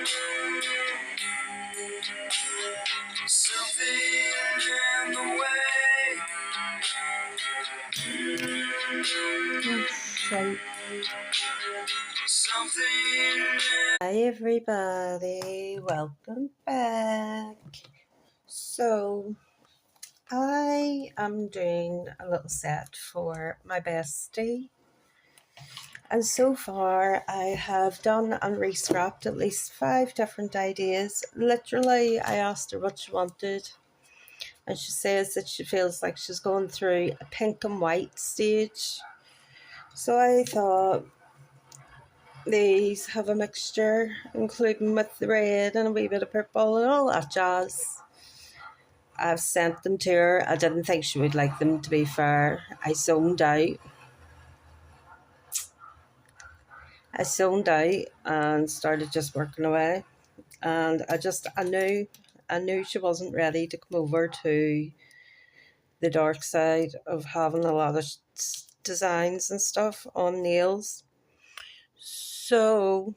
Something in the way. Something. Hi everybody, welcome back. So I am doing a little set for my bestie, and so far I have done and re-scrapped at least 5 different ideas. Literally, I asked her what she wanted, and she says that she feels like she's going through a pink and white stage. So I thought these have a mixture, including with the red and a wee bit of purple and all that jazz. I've sent them to her. I didn't think she would like them, to be fair. I zoned out and started just working away. And I knew she wasn't ready to come over to the dark side of having a lot of designs and stuff on nails. So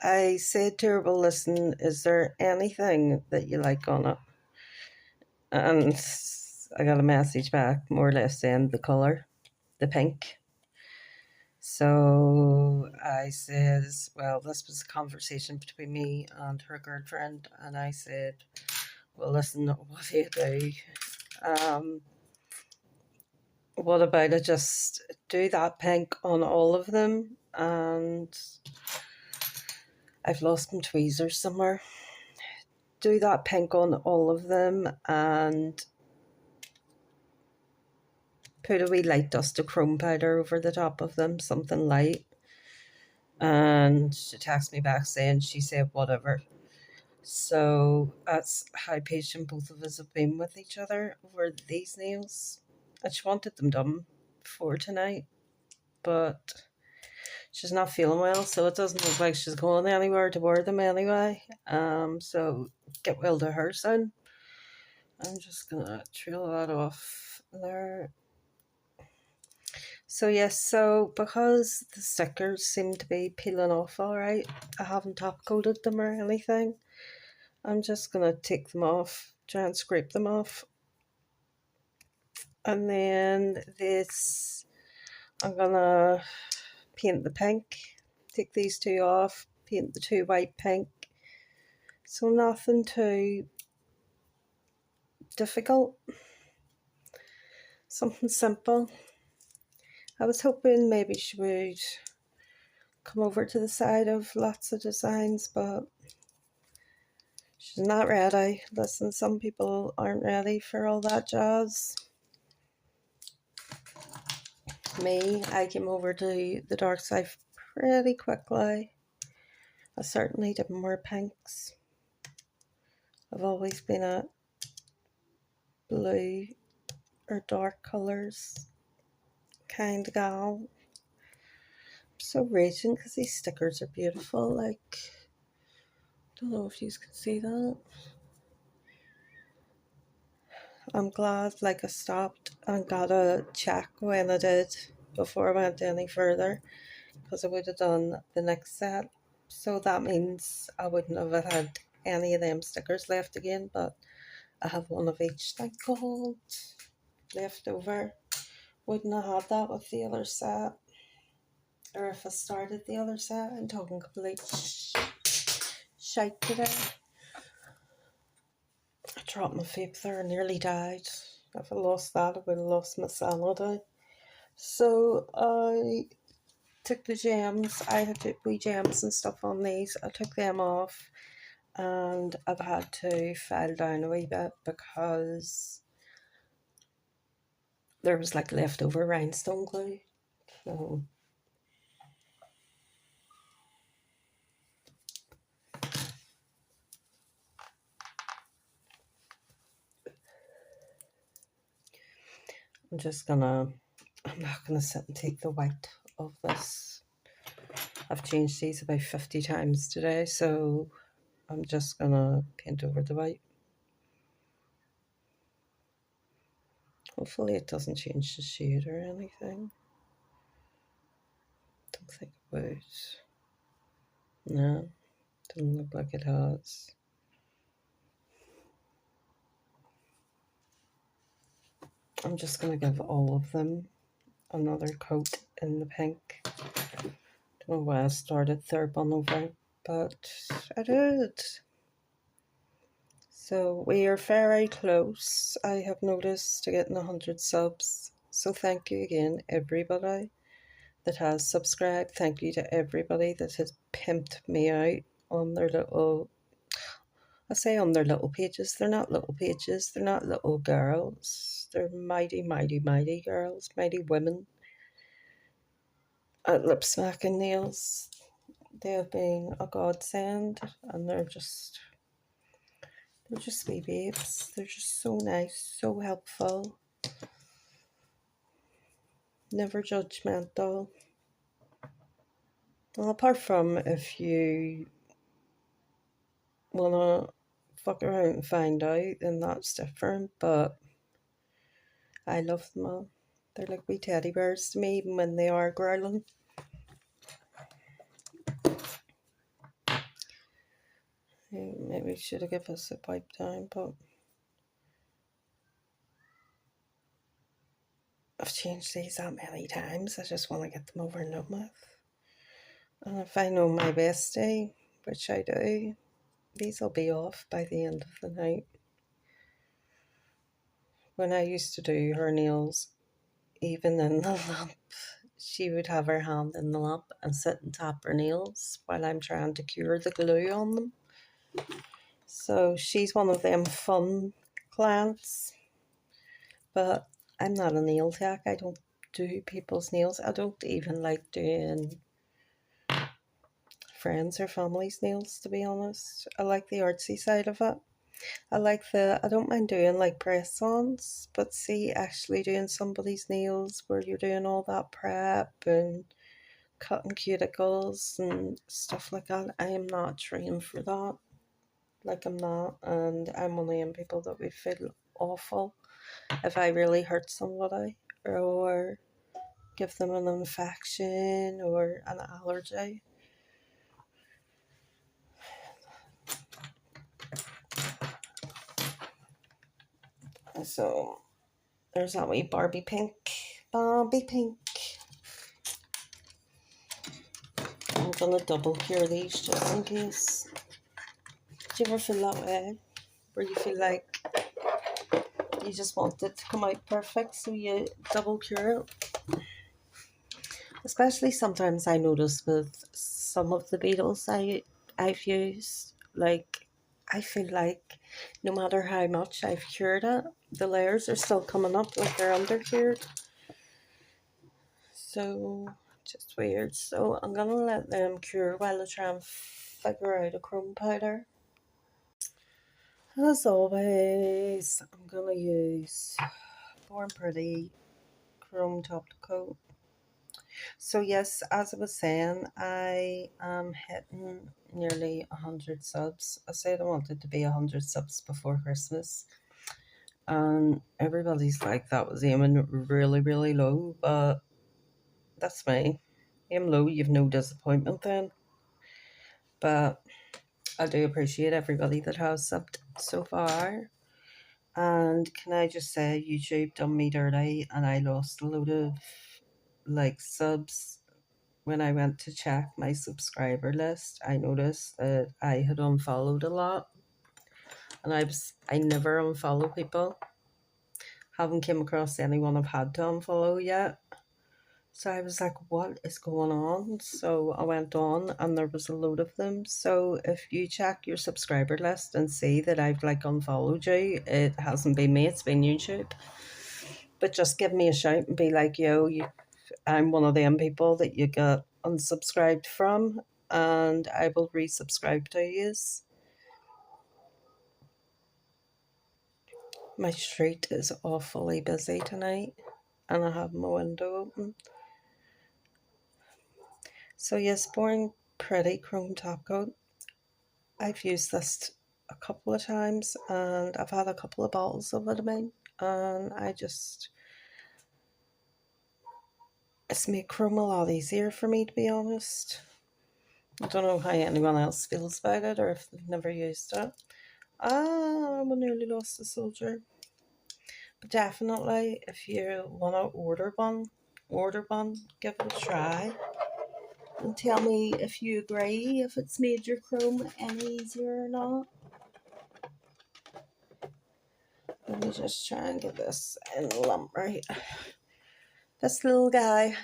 I said to her, well, listen, is there anything that you like on it? And I got a message back, more or less saying the colour, the pink. So I says, well, this was a conversation between me and her girlfriend, and I said, well, listen, what do you do? What about I just do that pink on all of them? And I've lost my tweezers somewhere. Do that pink on all of them and put a wee light dust of chrome powder over the top of them, something light. And she texted me back saying, she said whatever. So that's how patient both of us have been with each other over these nails. And she wanted them done for tonight, but she's not feeling well, so it doesn't look like she's going anywhere to wear them anyway. So get well to her soon. I'm just gonna trail that off there. So yes, so because the stickers seem to be peeling off alright, I haven't top coated them or anything. I'm just going to take them off, try and scrape them off. And then this, I'm going to paint the pink, take these 2 off, paint the 2 white pink. So nothing too difficult, something simple. I was hoping maybe she would come over to the side of lots of designs, but she's not ready. Listen, some people aren't ready for all that jazz. Me, I came over to the dark side pretty quickly. I certainly didn't wear pinks. I've always been a blue or dark colours kind of gal. I'm so raging because these stickers are beautiful. Like, don't know if you can see that. I'm glad like I stopped and got a check when I did before I went any further, because I would have done the next set. So that means I wouldn't have had any of them stickers left again, but I have one of each, thank God, left over. Wouldn't have had that with the other set, or if I started the other set. I'm talking complete shite today. I dropped my vape there and nearly died. If I lost that, I would have lost my sanity. So I took the gems. I had to wee gems and stuff on these. I took them off, and I've had to file down a wee bit because there was like leftover rhinestone glue. So I'm not gonna sit and take the white of this. I've changed these about 50 times today, so I'm just gonna paint over the white. Hopefully it doesn't change the shade or anything. Don't think it would. No. Doesn't look like it has. I'm just going to give all of them another coat in the pink. Don't know why I started third one over, but I did. So we are very close. I have noticed to getting 100 subs. So thank you again, everybody that has subscribed. Thank you to everybody that has pimped me out on their little, I say on their little pages. They're not little pages. They're not little girls. They're mighty, mighty, mighty girls, mighty women at lip smacking nails. They have been a godsend, and they're just wee babes. They're just so nice, so helpful, never judgmental. Well, apart from if you wanna fuck around and find out, then that's different. But I love them all. They're like wee teddy bears to me, even when they are growling. Maybe should have given us a pipe down, but I've changed these that many times. I just want to get them over and done with. And if I know my bestie, which I do, these will be off by the end of the night. When I used to do her nails, even in the lamp, she would have her hand in the lamp and sit and tap her nails while I'm trying to cure the glue on them. So she's one of them fun clients. But I'm not a nail tech. I don't do people's nails. I don't even like doing friends or family's nails, to be honest. I like the artsy side of it. I don't mind doing like press-ons, but see, actually doing somebody's nails where you're doing all that prep and cutting cuticles and stuff like that, I am not trained for that. Like, I'm not, and I'm one of them people that would feel awful if I really hurt somebody or give them an infection or an allergy. So there's that wee Barbie pink. Barbie pink. I'm gonna double cure these just in case. Do you ever feel that way? Where you feel like you just want it to come out perfect, so you double cure it? Especially sometimes I notice with some of the beetles I've used, like I feel like no matter how much I've cured it, the layers are still coming up like they're under cured. So just weird. So I'm gonna let them cure while I try and figure out a chrome powder. As always, I'm gonna use Born Pretty Chrome Top Coat. So yes, as I was saying, I am hitting nearly 100 subs. I said I wanted to be 100 subs before Christmas, and everybody's like that was aiming really, really low, but that's me. Aim low, you've no disappointment then. But I do appreciate everybody that has subbed so far. And can I just say, YouTube done me dirty, and I lost a load of like subs. When I went to check my subscriber list, I noticed that I had unfollowed a lot, and I never unfollow people. Haven't came across anyone I've had to unfollow yet. So I was like, what is going on? So I went on and there was a load of them. So if you check your subscriber list and see that I've like unfollowed you, it hasn't been me, it's been YouTube. But just give me a shout and be like, yo, I'm one of them people that you got unsubscribed from, and I will resubscribe to you. My street is awfully busy tonight and I have my window open. So yes, Born Pretty Chrome Top Coat. I've used this a couple of times and I've had a couple of bottles of it, and it's made chrome a lot easier for me, to be honest. I don't know how anyone else feels about it or if they've never used it. Ah, we nearly lost the soldier. But definitely, if you want to order one, give it a try. And tell me if you agree, if it's made your chrome any easier or not. Let me just try and get this in lump right. This little guy,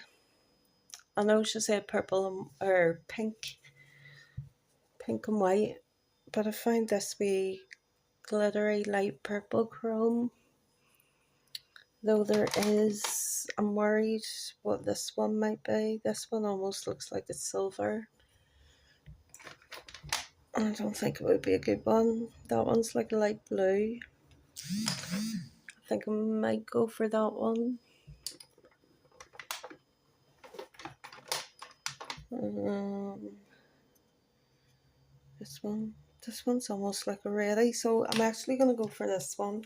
I know she said purple or pink and white, but I find this wee glittery light purple chrome. Though there is, I'm worried what this one might be. This one almost looks like it's silver. I don't think it would be a good one. That one's like light blue. I think I might go for that one. This one's almost like a reddy, so I'm actually going to go for this one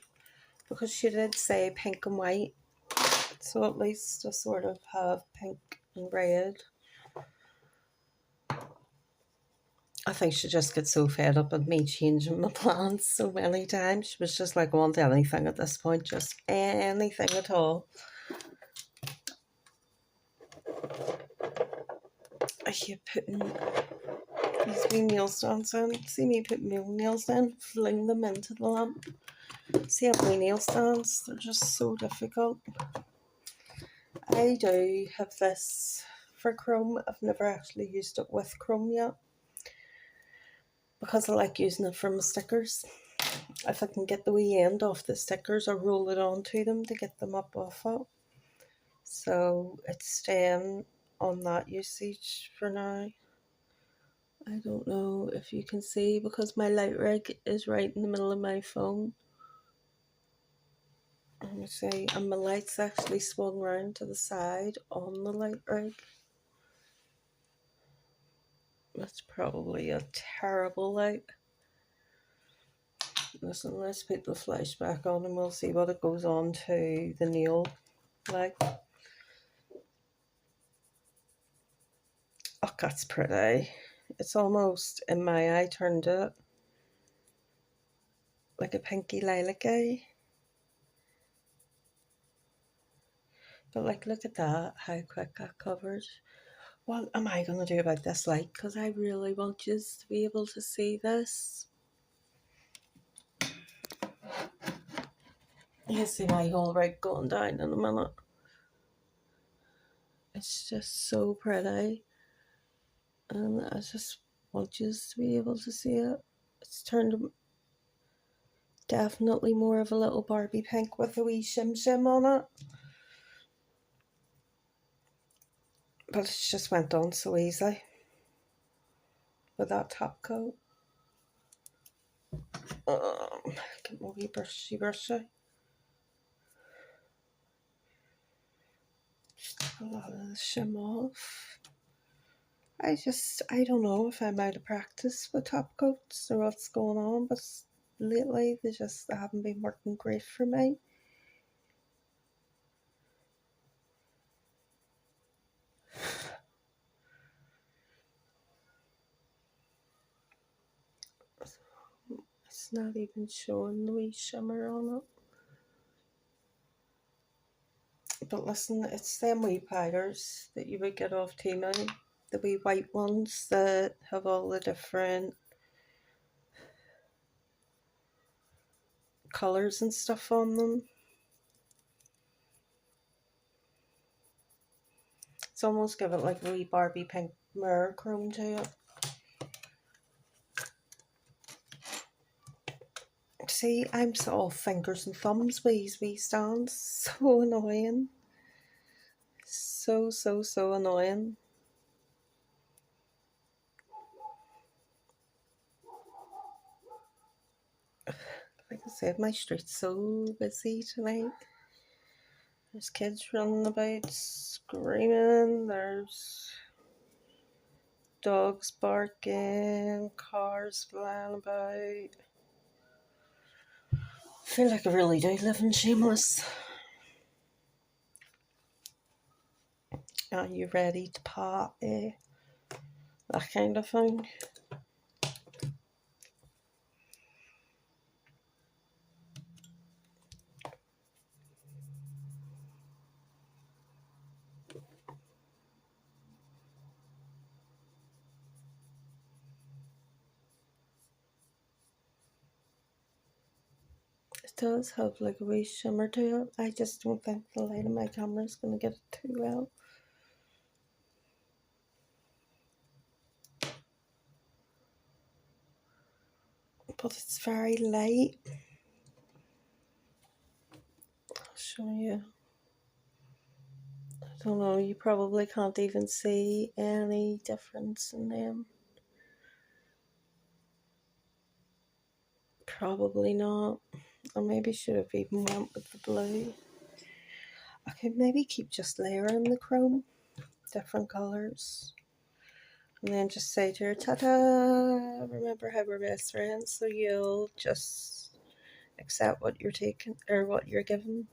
because she did say pink and white, so at least I sort of have pink and red. I think she just gets so fed up with me changing my plans so many times. She was just like, I want anything at this point, just anything at all. I keep putting these wee nail stands in. See me put my own nails in, fling them into the lamp. See how my nail stands? They're just so difficult. I do have this for chrome. I've never actually used it with chrome yet because I like using it for my stickers. If I can get the wee end off the stickers or roll it onto them to get them up off it. So it's staying on that usage for now. I don't know if you can see because my light rig is right in the middle of my phone. Let me see, and my light's actually swung round to the side on the light rig. That's probably a terrible light. Listen, let's put the flash back on and we'll see what it goes on to the nail like. Oh, that's pretty. It's almost, in my eye, turned it like a pinky lilac-y. But like, look at that, how quick that covered. What am I going to do about this light? Because I really want you to be able to see this. You see my whole rig going down in a minute. It's just so pretty. And I just want you to be able to see it. It's turned definitely more of a little Barbie pink with a wee shim on it. But it just went on so easy with that top coat. Get my wee brushy. Just a lot of the shim off. I don't know if I'm out of practice with top coats or what's going on, but lately they haven't been working great for me. It's not even showing the wee shimmer on it. But listen, it's them wee powders that you would get off Temu, the wee white ones that have all the different colours and stuff on them. It's almost give it like a wee Barbie pink mirror chrome to it. See, I'm all fingers and thumbs with these wee stands. So annoying. So annoying. Like I said, my street's so busy tonight. There's kids running about, screaming. There's dogs barking, cars flying about. I feel like I really do live in Shameless. Are you ready to party? that kind of thing. It does have like a wee shimmer to it. I just don't think the light of my camera is going to get it too well. But it's very light. I'll show you. I don't know, you probably can't even see any difference in them. Probably not. I maybe should have even went with the blue. I could maybe keep just layering the chrome, different colours. And then just say to her, ta-da, remember how we're best friends, so you'll just accept what you're taking, or what you're given.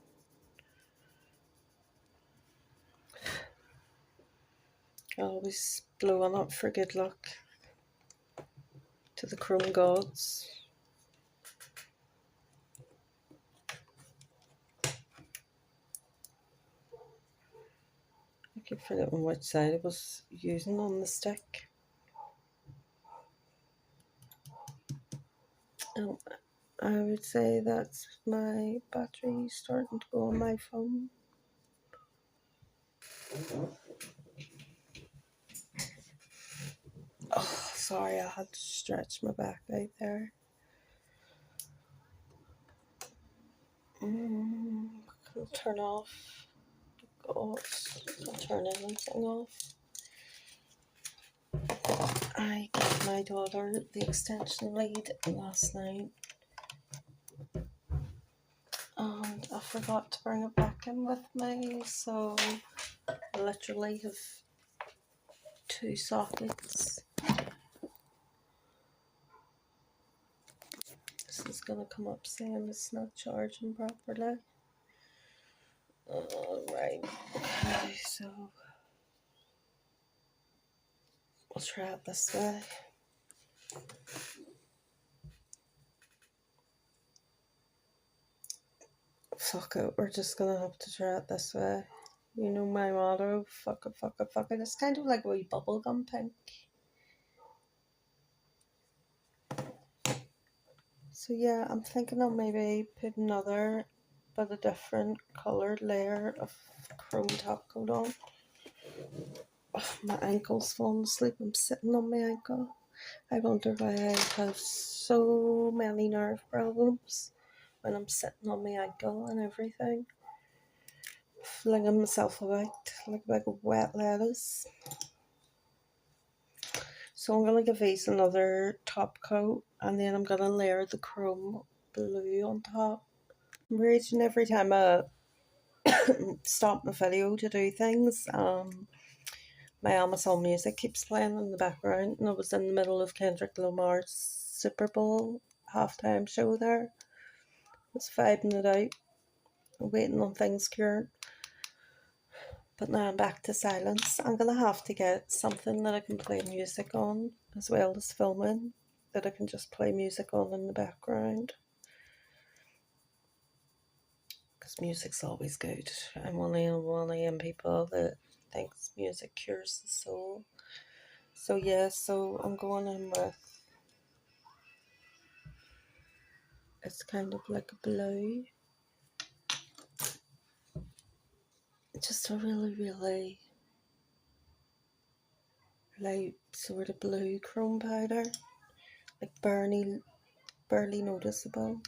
Always blowing up for good luck to the chrome gods. I keep forgetting which side I was using on the stick. I would say that's my battery starting to go on my phone. Oh, sorry, I had to stretch my back out there. I'll turn off the gods. I'll turn everything off. I gave my daughter the extension lead last night, and I forgot to bring it back in with me, so I literally have 2 sockets. This is going to come up saying it's not charging properly. Alright, okay, so we'll try it this way. Fuck it, we're just gonna have to try it this way. You know my motto, fuck it, fuck it, fuck it. It's kind of like a wee bubblegum pink. So yeah, I'm thinking I'll maybe put another but a different coloured layer of chrome top coat on. Oh, my ankle's falling asleep. I'm sitting on my ankle. I wonder why I have so many nerve problems when I'm sitting on my ankle and everything. Flinging myself about like a big wet lettuce. So I'm going to give these another top coat, and then I'm going to layer the chrome blue on top. I'm raging every time I stop my video to do things. My Amazon Music keeps playing in the background, and I was in the middle of Kendrick Lamar's Super Bowl halftime show there. I was vibing it out, waiting on things cured. But now I'm back to silence. I'm going to have to get something that I can play music on, as well as filming, that I can just play music on in the background. Because music's always good. I'm one of them people that thinks music cures the soul. So yeah, so I'm going in with, it's kind of like a blue. Just a really, really light sort of blue chrome powder. Like barely noticeable.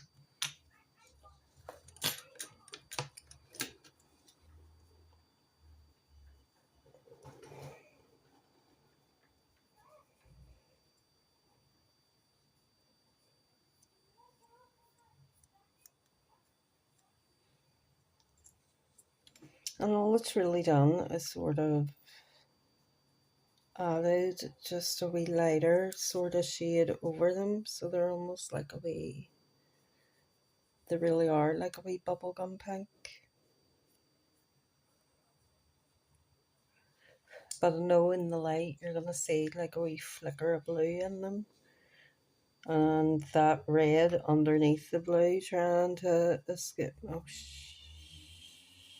And all it's really done is sort of added just a wee lighter sort of shade over them, so they're almost like a wee, they really are like a wee bubblegum pink. but I know in the light you're going to see like a wee flicker of blue in them. And that red underneath the blue trying to escape. Oh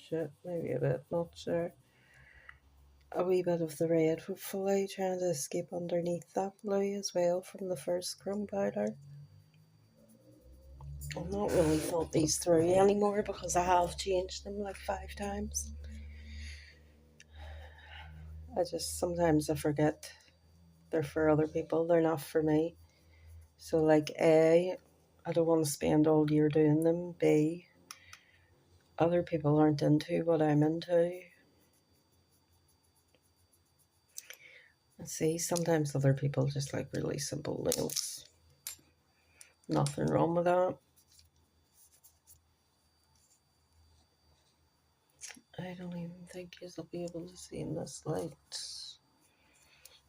shit, maybe a bit, not sure. A wee bit of the red hopefully trying to escape underneath that blue as well from the first chrome powder. I've not really thought these through anymore because I have changed them like 5 times. Sometimes I forget they're for other people, they're not for me. So like A, I don't want to spend all year doing them. B, other people aren't into what I'm into. And C, sometimes other people just like really simple nails. Nothing wrong with that. I don't even think you'll be able to see in this light.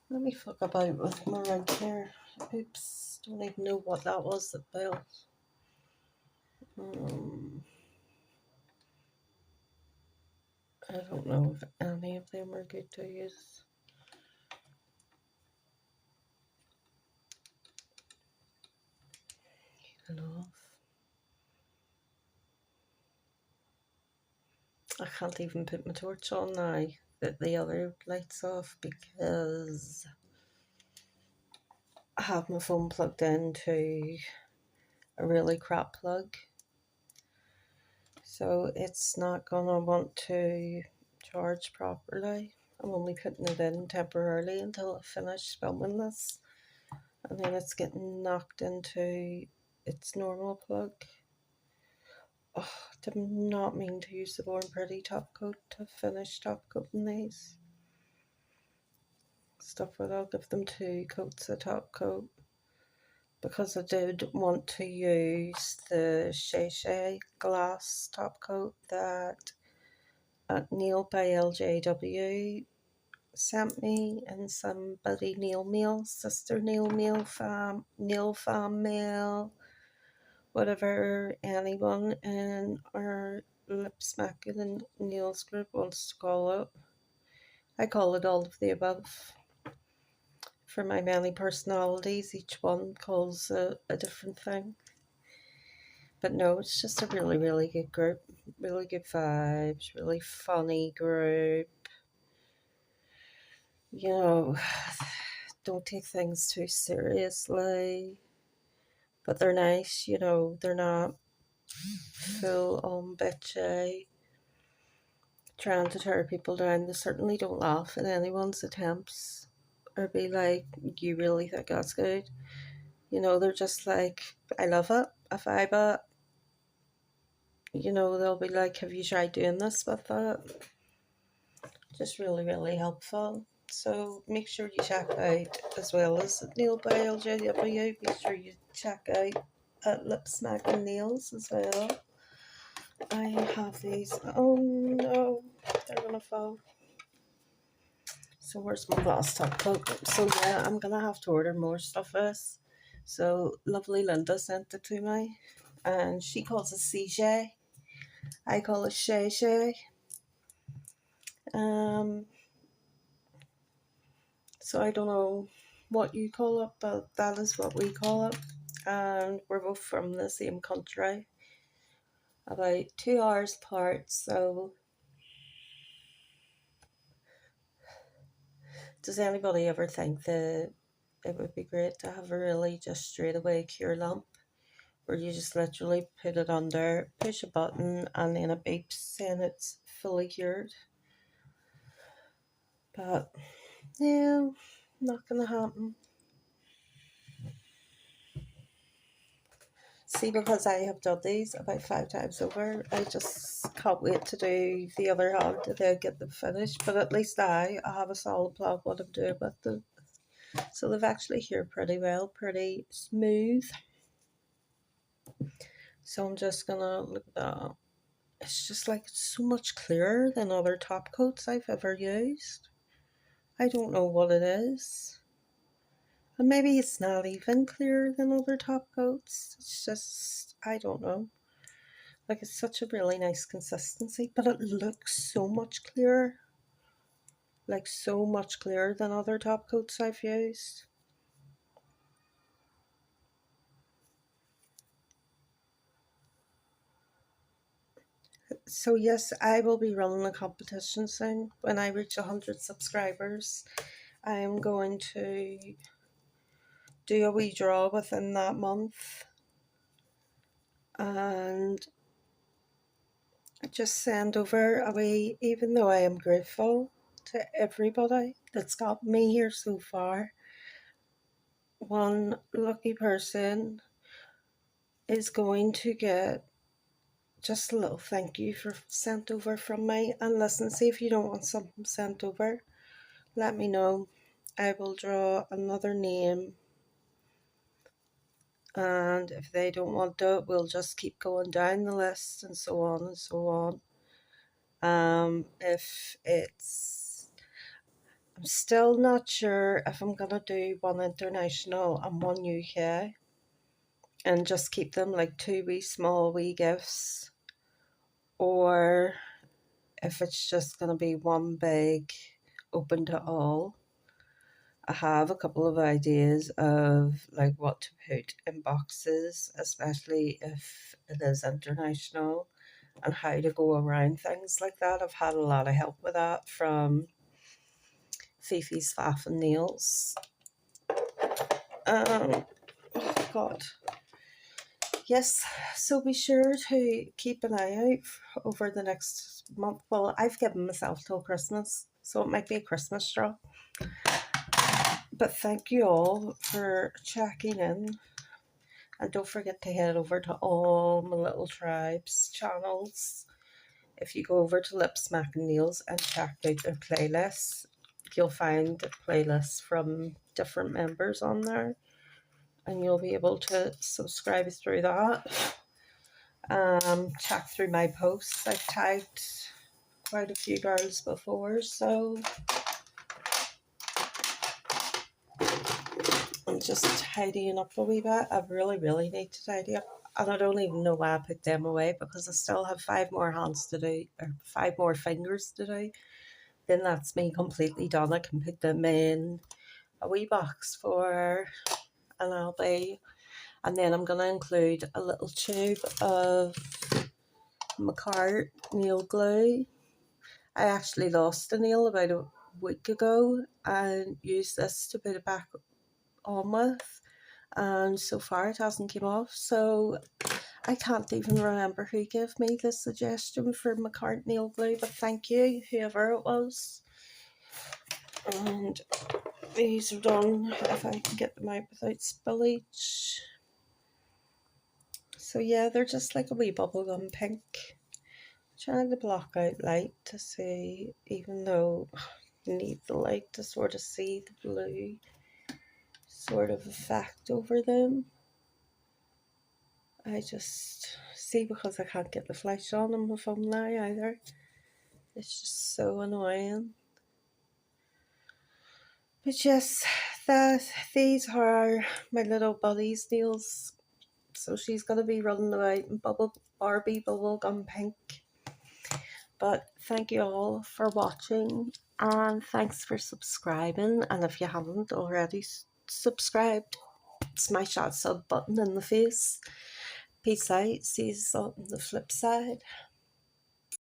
Let me fuck about with my right here. Oops, don't even know what that was that built. I don't know if any of them are good to use. Enough. I can't even put my torch on now that the other light's off because I have my phone plugged into a really crap plug. So it's not gonna want to charge properly. I'm only putting it in temporarily until I finish filming this. And then it's getting knocked into its normal plug. Oh, did not mean to use the Born Pretty top coat to finish top coating these. Stuff it, I'll give them 2 coats of top coat because I did want to use the Shay glass top coat that Neil by LJW sent me, and somebody Neil Mail, sister Neil Mail, Neil Fam Mail, whatever anyone in our lip smacking and Neil's group wants to call it. I call it all of the above. For my many personalities, each one calls a different thing. But no, it's just a really, really good group. Really good vibes, really funny group. You know, don't take things too seriously. But they're nice, you know, they're not full on bitchy, trying to tear people down. They certainly don't laugh at anyone's attempts or be like, you really think that's good? You know, they're just like, I love it, I vibe it. You know, they'll be like, have you tried doing this with it? Just really, really helpful. So make sure you check out, as well as Neil by LJW, make sure you check out at Lip Smacking Nails as well. I have these. Oh no, they're gonna fall. So where's my glass top coat? So yeah, I'm gonna have to order more stuff for this. So lovely Linda sent it to me, and she calls it CJ. I call it Shay Shay. So I don't know what you call it, but that is what we call it. And we're both from the same country, about 2 hours apart. So does anybody ever think that it would be great to have a really just straight away cure lamp where you just literally put it under, push a button, and then it beeps saying it's fully cured? But yeah, not gonna happen. See, because I have done these about 5 times over, I just can't wait to do the other hand and then get them finished. But at least I have a solid plan what I'm doing with them. So they've actually cured pretty well, pretty smooth. So I'm just gonna look at that. It's just like so much clearer than other top coats I've ever used. I don't know what it is. And maybe it's not even clearer than other top coats. It's just, I don't know. Like, it's such a really nice consistency, but it looks so much clearer. like so much clearer than other top coats I've used. So yes, I will be running a competition soon. When I reach 100 subscribers, I am going to do a wee draw within that month and just send over a wee, even though I am grateful to everybody that's got me here so far, one lucky person is going to get just a little thank you for sent over from me. And listen, see if you don't want something sent over, let me know. I will draw another name, and if they don't want it, we'll just keep going down the list and so on and so on. If it's, I'm still not sure if I'm gonna do one international and one UK and just keep them like two wee small wee gifts, or if it's just gonna be one big open to all. I have a couple of ideas of like what to put in boxes, especially if it is international, and how to go around things like that. I've had a lot of help with that from Fifi's Faff and Nails. Oh God. Yes, so be sure to keep an eye out over the next month. Well, I've given myself till Christmas, so it might be a Christmas draw. But thank you all for checking in. And don't forget to head over to all my little tribes channels. If you go over to Lip Smack and Nails and check out their playlists, you'll find playlists from different members on there, and you'll be able to subscribe through that. Check through my posts. I've tagged quite a few girls before, so I'm just tidying up a wee bit. I really need to tidy up, and I don't even know why I put them away, because I still have 5 more hands to do, or 5 more fingers to do. Then that's me completely done. I can put them in a wee box for an album, and then I'm going to include a little tube of McCart nail glue. I actually lost a nail about a week ago and used this to put it back on with, and so far it hasn't come off, so I can't even remember who gave me the suggestion for McCart nail glue, but thank you, whoever it was. And these are done, if I can get them out without spillage. So yeah, they're just like a wee bubblegum pink. Trying to block out light to see, even though you need the light to sort of see the blue sort of effect over them. I just see, because I can't get the flash on my phone now either. It's just so annoying. But yes, these are my little buddy's nails. So she's going to be running about in Barbie Bubblegum Pink. But thank you all for watching, and thanks for subscribing. And if you haven't already subscribed, smash that sub button in the face. Peace out. See you on the flip side.